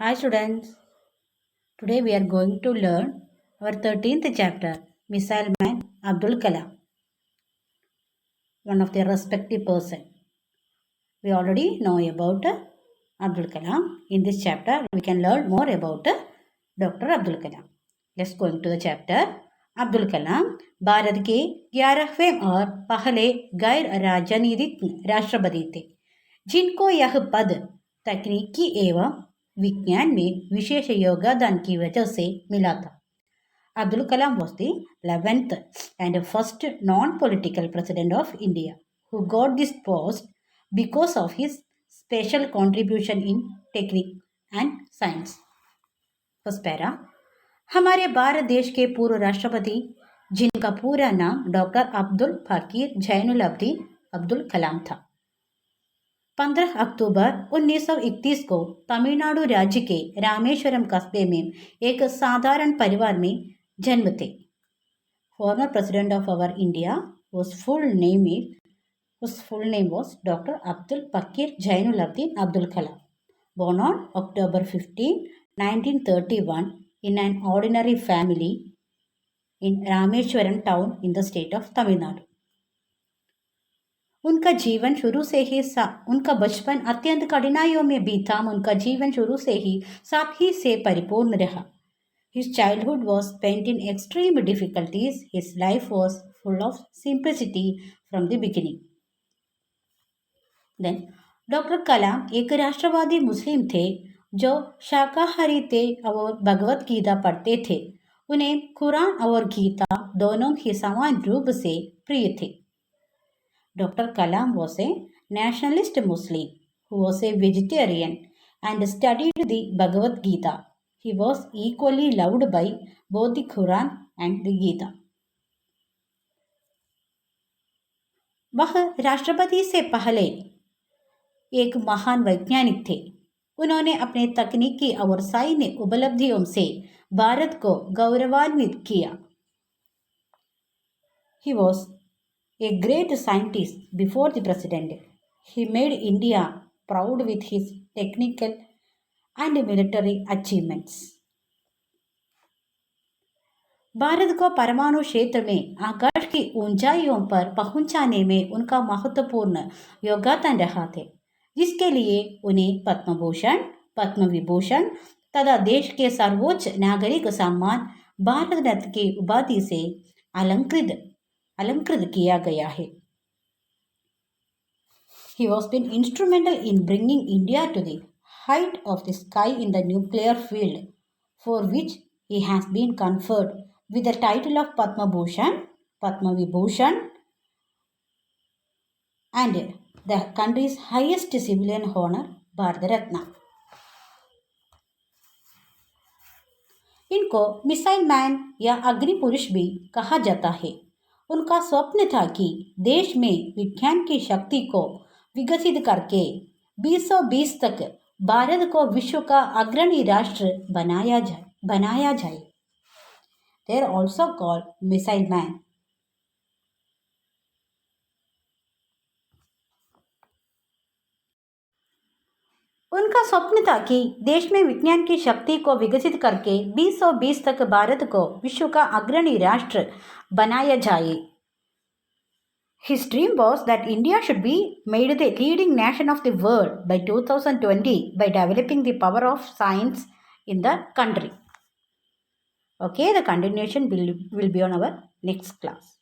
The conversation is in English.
Hi students, today we are going to learn our 13th chapter, Missile Man Abdul Kalam, one of the respected person. We already know about Abdul Kalam. In this chapter, we can learn more about Dr. Abdul Kalam. Let's go into the chapter. Abdul Kalam Bharat के 11वें और पहले गैर राजनीतिक राष्ट्रपति थे जिनको यह पद तकनीकी एवं विज्ञान में विशेष योगदान की वजह से मिला था. Abdul Kalam was the 11th and first non-political president of India who got this post because of his special contribution in technique and science. First para. हमारे भारत देश के पूर्व राष्ट्रपति जिनका पूरा नाम डॉक्टर अब्दुल फकीर जैनुलब्दीन अब्दुल कलाम था. 15 अक्टूबर 1931 को तमिलनाडु राज्य के रामेश्वरम कस्बे में एक साधारण परिवार में जन्म थे. Former president of our India whose full name was Dr. Abdul Fakir Jainuddin Abdul Kalam, born on October 15, 1931 in an ordinary family in Rameshwaram town in the state of Tamil Nadu. उनका जीवन शुरू से ही उनका बचपन अत्यंत कठिनाइयों में बीता. उनका जीवन शुरू से ही सादगी से परिपूर्ण रहा. His childhood was spent in extreme difficulties. His life was full of simplicity from the beginning. Then, doctor Kalam एक राष्ट्रवादी मुस्लिम थे जो शाकाहारी थे और भगवत गीता पढ़ते थे. उन्हें कुरान और गीता दोनों ही समान रूप से प्रिय थे. Dr. Kalam was a nationalist Muslim who was a vegetarian and studied the Bhagavad Gita. He was equally loved by both the Quran and the Gita. वह राष्ट्रपति से पहले एक महान वैज्ञानिक थे. उन्होंने अपने तकनीकी और सैन्य उपलब्धियों से भारत को गौरवान्वित किया. He was a great scientist before the president. He made India proud with his technical and military achievements. Bharat को परमाणु क्षेत्र में आकाश की ऊंचाइयों पर पहुंचाने में उनका महत्वपूर्ण योगदान रहा थे, जिसके लिए उन्हें पद्म भूषण, पद्म विभूषण तथा देश के सर्वोच्च नागरिक सम्मान भारत रत्न की उपाधि से अलंकृत किया गया है. He was been instrumental in bringing India to the height of the sky in the nuclear field, for which he has been conferred with the title of Padma Bhushan, Padma Vibhushan, and the country's highest civilian honor, Bharat Ratna. इनको missile man या अग्नि पुरुष भी कहा जाता है. उनका स्वप्न था कि देश में विज्ञान की शक्ति को विकसित करके 2020 तक भारत को विश्व का अग्रणी राष्ट्र बनाया जाए. They are also called missile man. उनका स्वप्न था कि देश में विज्ञान की शक्ति को विकसित करके 2020 तक भारत को विश्व का अग्रणी राष्ट्र बनाया जाए. His dream was that India should be made the leading nation of the world by 2020 by developing the power of science in the country. Okay, the continuation will be on our next class.